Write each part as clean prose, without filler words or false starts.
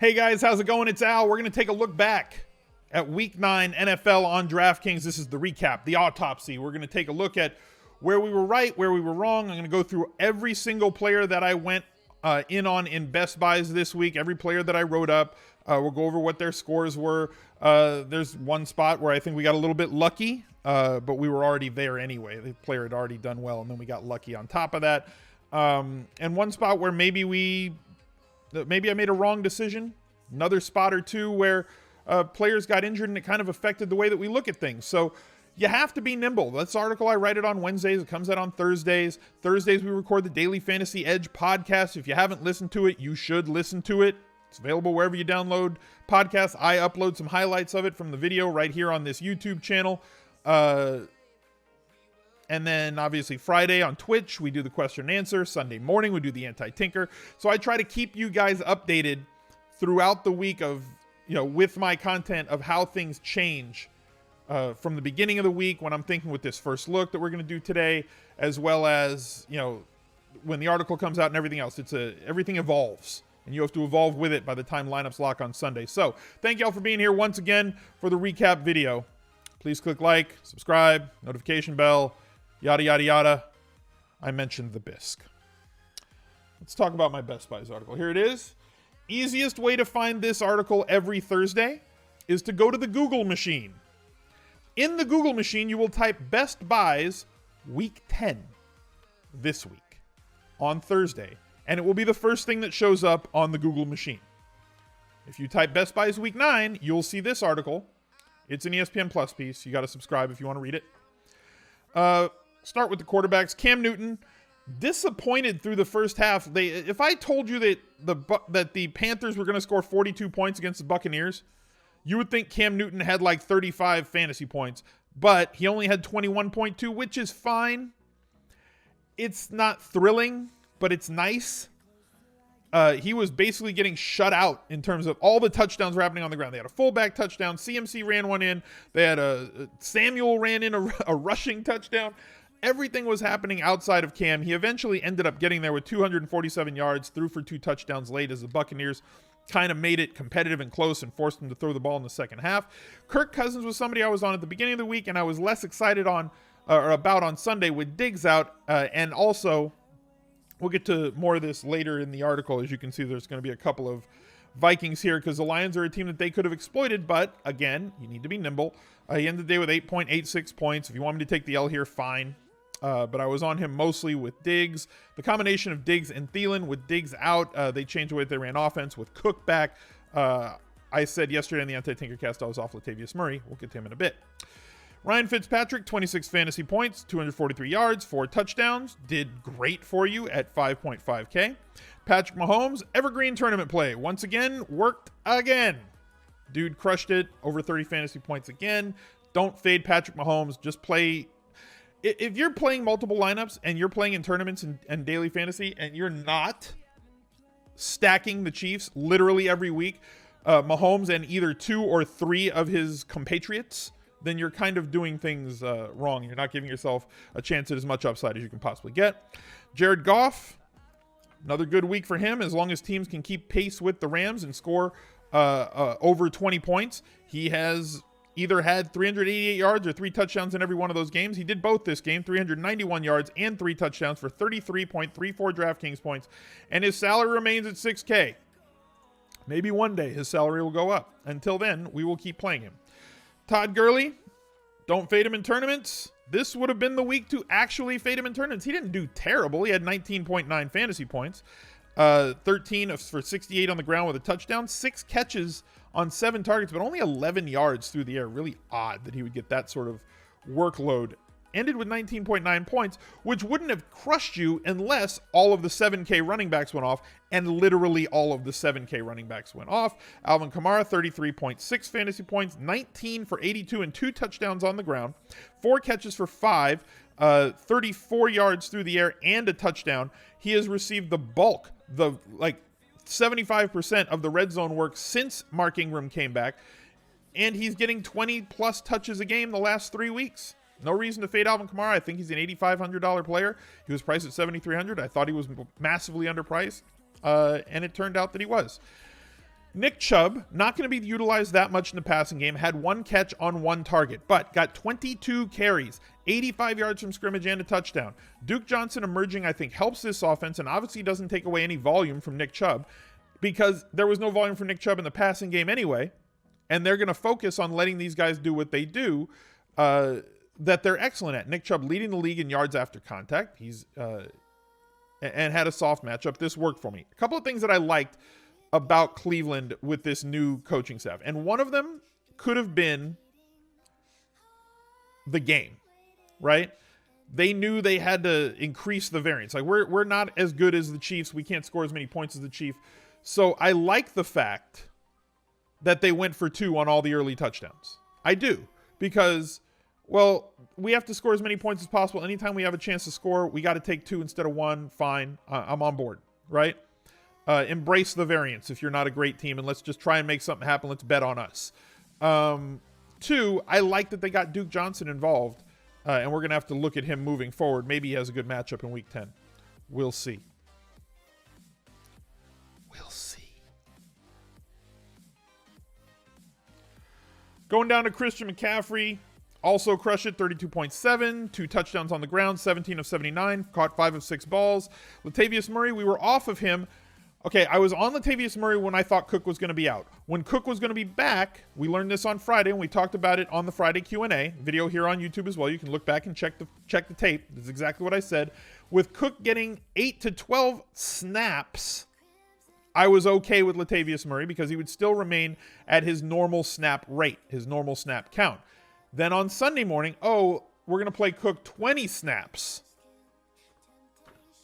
Hey guys, how's it going? It's Al. We're going to take a look back at Week 9 NFL on DraftKings. This is the recap, the autopsy. We're going to take a look at where we were right, where we were wrong. I'm going to go through every single player that I went in on in Best Buys this week, every player that I wrote up. We'll go over what their scores were. There's one spot where I think we got a little bit lucky, but we were already there anyway. The player had already done well, and then we got lucky on top of that. And one spot where maybe I made a wrong decision. Another spot or two where players got injured and it kind of affected the way that we look at things. So you have to be nimble. This article, I write it on Wednesdays. It comes out on Thursdays. Thursdays, we record the Daily Fantasy Edge podcast. If you haven't listened to it, you should listen to it. It's available wherever you download podcasts. I upload some highlights of it from the video right here on this YouTube channel. And then obviously Friday on Twitch, we do the question and answer. Sunday morning, we do the anti-tinker. So I try to keep you guys updated throughout the week of, with my content of how things change from the beginning of the week when I'm thinking with this first look that we're going to do today, as well as, when the article comes out and everything else. Everything evolves, and you have to evolve with it by the time lineups lock on Sunday. So thank y'all for being here once again for the recap video. Please click like, subscribe, notification bell, yada, yada, yada. I mentioned the bisque. Let's talk about my Best Buys article. Here it is. Easiest way to find this article every Thursday is to go to the Google machine. In the Google machine, you will type Best Buys Week 10 this week on Thursday, and it will be the first thing that shows up on the Google machine. If you type Best Buys Week 9, you'll see this article. It's an ESPN Plus piece. You got to subscribe if you want to read it. Start with the quarterbacks. Cam Newton, disappointed through the first half. If I told you that the Panthers were going to score 42 points against the Buccaneers, you would think Cam Newton had like 35 fantasy points, but he only had 21.2, which is fine. It's not thrilling, but it's nice. He was basically getting shut out in terms of all the touchdowns were happening on the ground. They had a fullback touchdown. CMC ran one in. They had Samuel ran in a rushing touchdown. Everything was happening outside of Cam. He eventually ended up getting there with 247 yards, threw for 2 touchdowns late as the Buccaneers kind of made it competitive and close and forced him to throw the ball in the second half. Kirk Cousins was somebody I was on at the beginning of the week, and I was less excited about on Sunday with Diggs out. And also, we'll get to more of this later in the article. As you can see, there's going to be a couple of Vikings here because the Lions are a team that they could have exploited, but again, you need to be nimble. He ended the day with 8.86 points. If you want me to take the L here, fine. But I was on him mostly with Diggs. The combination of Diggs and Thielen, with Diggs out, they changed the way they ran offense. With Cook back, I said yesterday in the Anti-Tinkercast I was off Latavius Murray. We'll get to him in a bit. Ryan Fitzpatrick, 26 fantasy points, 243 yards, 4 touchdowns. Did great for you at 5.5K. Patrick Mahomes, evergreen tournament play. Once again, worked again. Dude crushed it, over 30 fantasy points again. Don't fade Patrick Mahomes. Just play. If you're playing multiple lineups and you're playing in tournaments and daily fantasy and you're not stacking the Chiefs literally every week, Mahomes and either 2 or 3 of his compatriots, then you're kind of doing things wrong. You're not giving yourself a chance at as much upside as you can possibly get. Jared Goff, another good week for him as long as teams can keep pace with the Rams and score over 20 points. He has either had 388 yards or 3 touchdowns in every one of those games. He did both this game, 391 yards and 3 touchdowns for 33.34 DraftKings points, and his salary remains at $6K. Maybe one day his salary will go up. Until then, we will keep playing him. Todd Gurley, don't fade him in tournaments. This would have been the week to actually fade him in tournaments. He didn't do terrible. He had 19.9 fantasy points, 13 for 68 on the ground with a touchdown, 6 catches on 7 targets, but only 11 yards through the air. Really odd that he would get that sort of workload. Ended with 19.9 points, which wouldn't have crushed you unless all of the 7K running backs went off, and literally all of the 7K running backs went off. Alvin Kamara, 33.6 fantasy points, 19 for 82 and 2 touchdowns on the ground, 4 catches for 5, 34 yards through the air and a touchdown. He has received the bulk, 75% of the red zone work since Mark Ingram came back, and he's getting 20 plus touches a game the last 3 weeks. No reason to fade Alvin Kamara. I think he's an $8,500 player. He was priced at $7,300. I thought he was massively underpriced, and it turned out that he was. Nick Chubb, not going to be utilized that much in the passing game, had 1 catch on 1 target, but got 22 carries, 85 yards from scrimmage and a touchdown. Duke Johnson emerging, I think, helps this offense and obviously doesn't take away any volume from Nick Chubb because there was no volume for Nick Chubb in the passing game anyway, and they're going to focus on letting these guys do what they do that they're excellent at. Nick Chubb leading the league in yards after contact. He's and had a soft matchup. This worked for me. A couple of things that I liked about Cleveland with this new coaching staff. And one of them could have been the game, right? They knew they had to increase the variance. Like we're not as good as the Chiefs. We can't score as many points as the Chiefs. So I like the fact that they went for 2 on all the early touchdowns. I do. Because, well, we have to score as many points as possible. Anytime we have a chance to score, we got to take 2 instead of 1. Fine. I'm on board, right? Embrace the variance if you're not a great team, and let's just try and make something happen. Let's bet on us. 2, I like that they got Duke Johnson involved, and we're going to have to look at him moving forward. Maybe he has a good matchup in Week 10. We'll see. We'll see. Going down to Christian McCaffrey. Also crushed it, 32.7, 2 touchdowns on the ground, 17 of 79, caught 5 of 6 balls. Latavius Murray, we were off of him. Okay, I was on Latavius Murray when I thought Cook was going to be out. When Cook was going to be back, we learned this on Friday, and we talked about it on the Friday Q&A video here on YouTube as well. You can look back and check the tape. That's exactly what I said. With Cook getting 8 to 12 snaps, I was okay with Latavius Murray because he would still remain at his normal snap rate, his normal snap count. Then on Sunday morning, we're going to play Cook 20 snaps.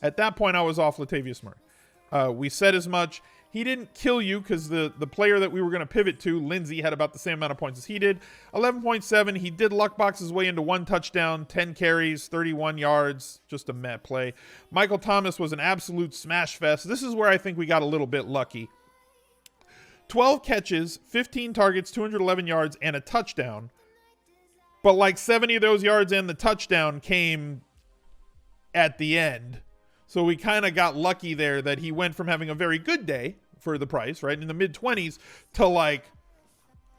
At that point, I was off Latavius Murray. We said as much. He didn't kill you because the player that we were going to pivot to, Lindsey, had about the same amount of points as he did. 11.7. He did luck box his way into 1 touchdown, 10 carries, 31 yards. Just a meh play. Michael Thomas was an absolute smash fest. This is where I think we got a little bit lucky. 12 catches, 15 targets, 211 yards, and a touchdown. But like 70 of those yards and the touchdown came at the end. So we kind of got lucky there that he went from having a very good day for the price, right, in the mid-20s to like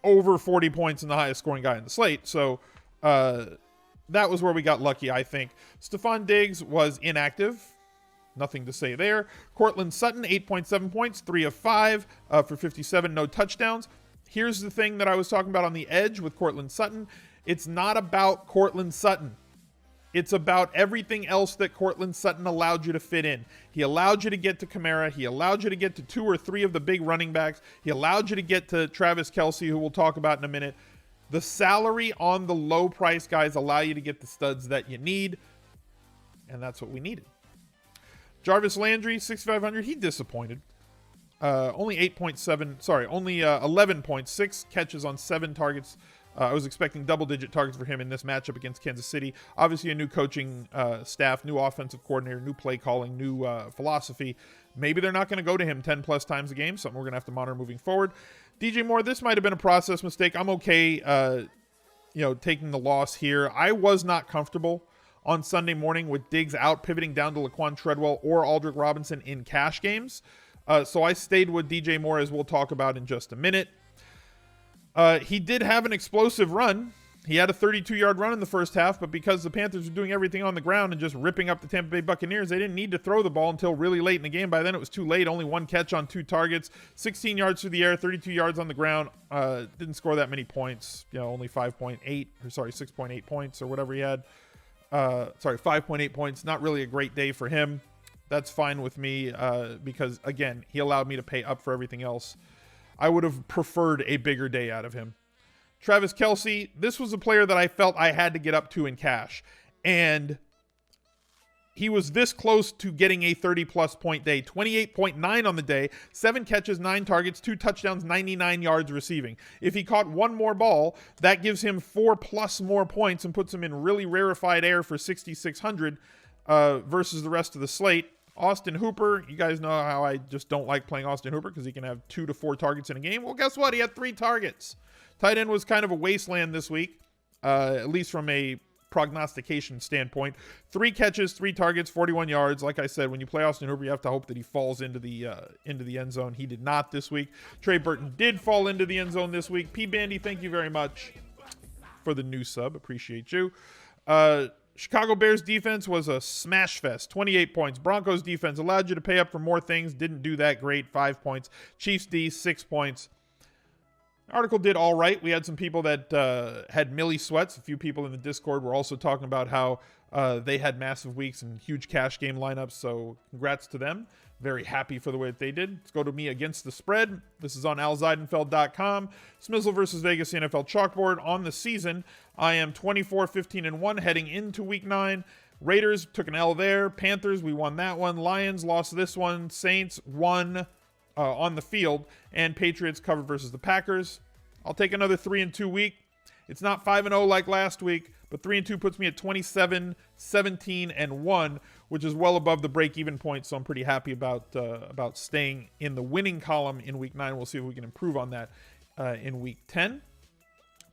over 40 points and the highest scoring guy in the slate. So that was where we got lucky, I think. Stephon Diggs was inactive. Nothing to say there. Cortland Sutton, 8.7 points, 3 of 5 for 57, no touchdowns. Here's the thing that I was talking about on the edge with Cortland Sutton. It's not about Cortland Sutton. It's about everything else that Cortland Sutton allowed you to fit in. He allowed you to get to Kamara. He allowed you to get to 2 or 3 of the big running backs. He allowed you to get to Travis Kelce, who we'll talk about in a minute. The salary on the low price guys allow you to get the studs that you need, and that's what we needed. Jarvis Landry, 6,500. He disappointed. Only 11.6 catches on 7 targets. I was expecting double-digit targets for him in this matchup against Kansas City. Obviously, a new coaching staff, new offensive coordinator, new play calling, new philosophy. Maybe they're not going to go to him 10-plus times a game, something we're going to have to monitor moving forward. DJ Moore, this might have been a process mistake. I'm okay taking the loss here. I was not comfortable on Sunday morning with Diggs out, pivoting down to Laquan Treadwell or Aldrick Robinson in cash games. So I stayed with DJ Moore, as we'll talk about in just a minute. He did have an explosive run. He had a 32-yard run in the first half, but because the Panthers were doing everything on the ground and just ripping up the Tampa Bay Buccaneers, they didn't need to throw the ball until really late in the game. By then, it was too late. Only 1 catch on 2 targets, 16 yards through the air, 32 yards on the ground. Didn't score that many points. Only 6.8 points or whatever he had. 5.8 points. Not really a great day for him. That's fine with me because, again, he allowed me to pay up for everything else. I would have preferred a bigger day out of him. Travis Kelce, this was a player that I felt I had to get up to in cash. And he was this close to getting a 30-plus point day. 28.9 on the day, 7 catches, 9 targets, 2 touchdowns, 99 yards receiving. If he caught 1 more ball, that gives him 4+ more points and puts him in really rarefied air for 6,600 versus the rest of the slate. Austin Hooper, you guys know how I just don't like playing Austin Hooper because he can have 2 to 4 targets in a game. Well, guess what? He had 3 targets. Tight end was kind of a wasteland this week, at least from a prognostication standpoint. 3 catches, 3 targets, 41 yards. Like I said, when you play Austin Hooper, you have to hope that he falls into the end zone. He did not this week. Trey Burton did fall into the end zone this week. P. Bandy, thank you very much for the new sub. Appreciate you. Chicago Bears defense was a smash fest. 28 points. Broncos defense allowed you to pay up for more things. Didn't do that great. 5 points. Chiefs D, 6 points. Article did all right. We had some people that had milli sweats. A few people in the Discord were also talking about how they had massive weeks and huge cash game lineups. So congrats to them. Very happy for the way that they did. Let's go to me against the spread. This is on alzeidenfeld.com. Smizzle versus Vegas, the NFL chalkboard. On the season, I am 24-15-1 heading into week 9. Raiders took an L there. Panthers, we won that one. Lions lost this one. Saints won on the field, and Patriots covered versus the Packers. I'll take another 3-2 week. It's not 5-0 like last week, but 3-2 puts me at 27-17-1, which is well above the break-even point. So I'm pretty happy about staying in the winning column in week 9. We'll see if we can improve on that in week 10.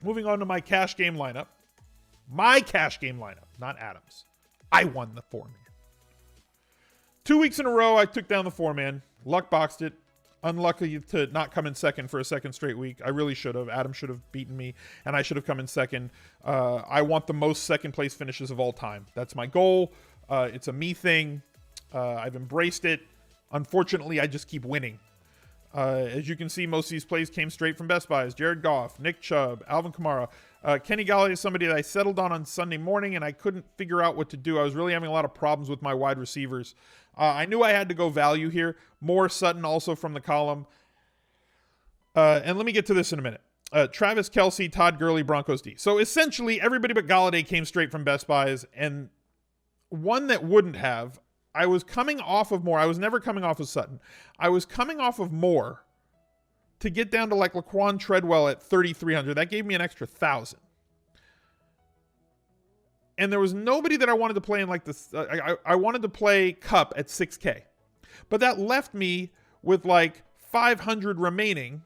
Moving on to my cash game lineup. My cash game lineup, not Adam's. I won the 4-man. 2 weeks in a row, I took down the 4-man. Luck boxed it. Unlucky to not come in second for a second straight week. I really should have. Adam should have beaten me, and I should have come in second. I want the most second place finishes of all time. That's my goal. It's a me thing. I've embraced it. Unfortunately, I just keep winning. As you can see, most of these plays came straight from Best Buys. Jared Goff, Nick Chubb, Alvin Kamara. Kenny Galladay is somebody that I settled on Sunday morning, and I couldn't figure out what to do. I was really having a lot of problems with my wide receivers. I knew I had to go value here. More Sutton also from the column. And let me get to this in a minute. Travis Kelce, Todd Gurley, Broncos D. So essentially, everybody but Galladay came straight from Best Buys, and one that wouldn't have, I was coming off of Moore. I was never coming off of Sutton. I was coming off of Moore to get down to like Laquan Treadwell at 3,300. That gave me an extra 1,000. And there was nobody that I wanted to play in like this. I wanted to play Cup at 6K. But that left me with like 500 remaining.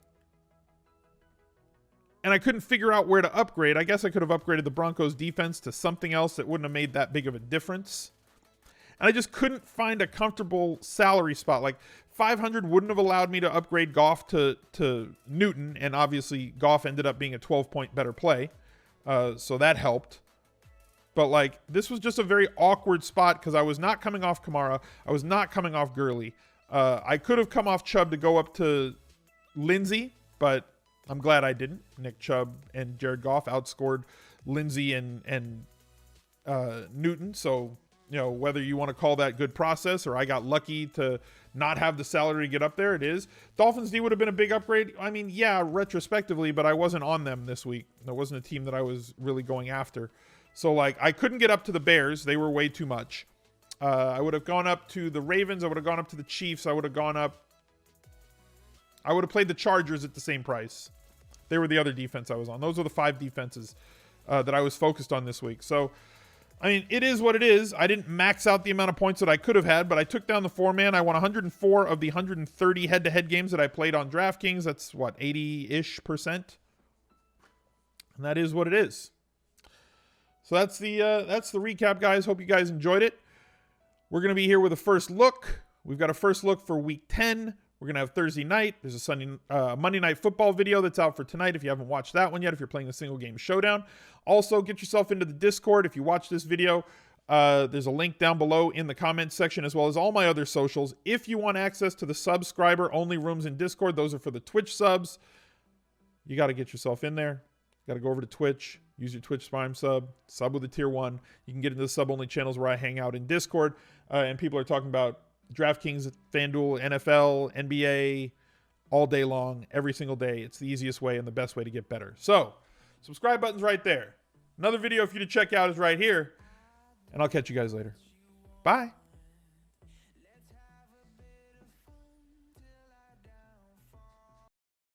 And I couldn't figure out where to upgrade. I guess I could have upgraded the Broncos defense to something else that wouldn't have made that big of a difference. And I just couldn't find a comfortable salary spot. Like 500 wouldn't have allowed me to upgrade Goff to Newton. And obviously Goff ended up being a 12-point better play. So that helped. But, like, this was just a very awkward spot because I was not coming off Kamara. I was not coming off Gurley. I could have come off Chubb to go up to Lindsey, but I'm glad I didn't. Nick Chubb and Jared Goff outscored Lindsey and Newton. So, you know, whether you want to call that good process or I got lucky to not have the salary to get up there, it is. Dolphins D would have been a big upgrade. I mean, yeah, retrospectively, but I wasn't on them this week. There wasn't a team that I was really going after. So, like, I couldn't get up to the Bears. They were way too much. I would have gone up to the Ravens. I would have gone up to the Chiefs. I would have played the Chargers at the same price. They were the other defense I was on. Those are the 5 defenses that I was focused on this week. So, I mean, it is what it is. I didn't max out the amount of points that I could have had, but I took down the 4-man. I won 104 of the 130 head-to-head games that I played on DraftKings. That's, what, 80-ish%? And that is what it is. So that's the recap, guys. Hope you guys enjoyed it. We're going to be here with a first look. We've got a first look for week 10. We're going to have Thursday night. There's a Monday Night Football video that's out for tonight if you haven't watched that one yet, if you're playing the single game showdown. Also, get yourself into the Discord. If you watch this video, there's a link down below in the comments section, as well as all my other socials. If you want access to the subscriber-only rooms in Discord, those are for the Twitch subs. You got to get yourself in there. Got to go over to Twitch, use your Twitch Prime sub with a tier 1. You can get into the sub-only channels where I hang out in Discord, and people are talking about DraftKings, FanDuel, NFL, NBA, all day long, every single day. It's the easiest way and the best way to get better. So, subscribe button's right there. Another video for you to check out is right here, and I'll catch you guys later. Bye.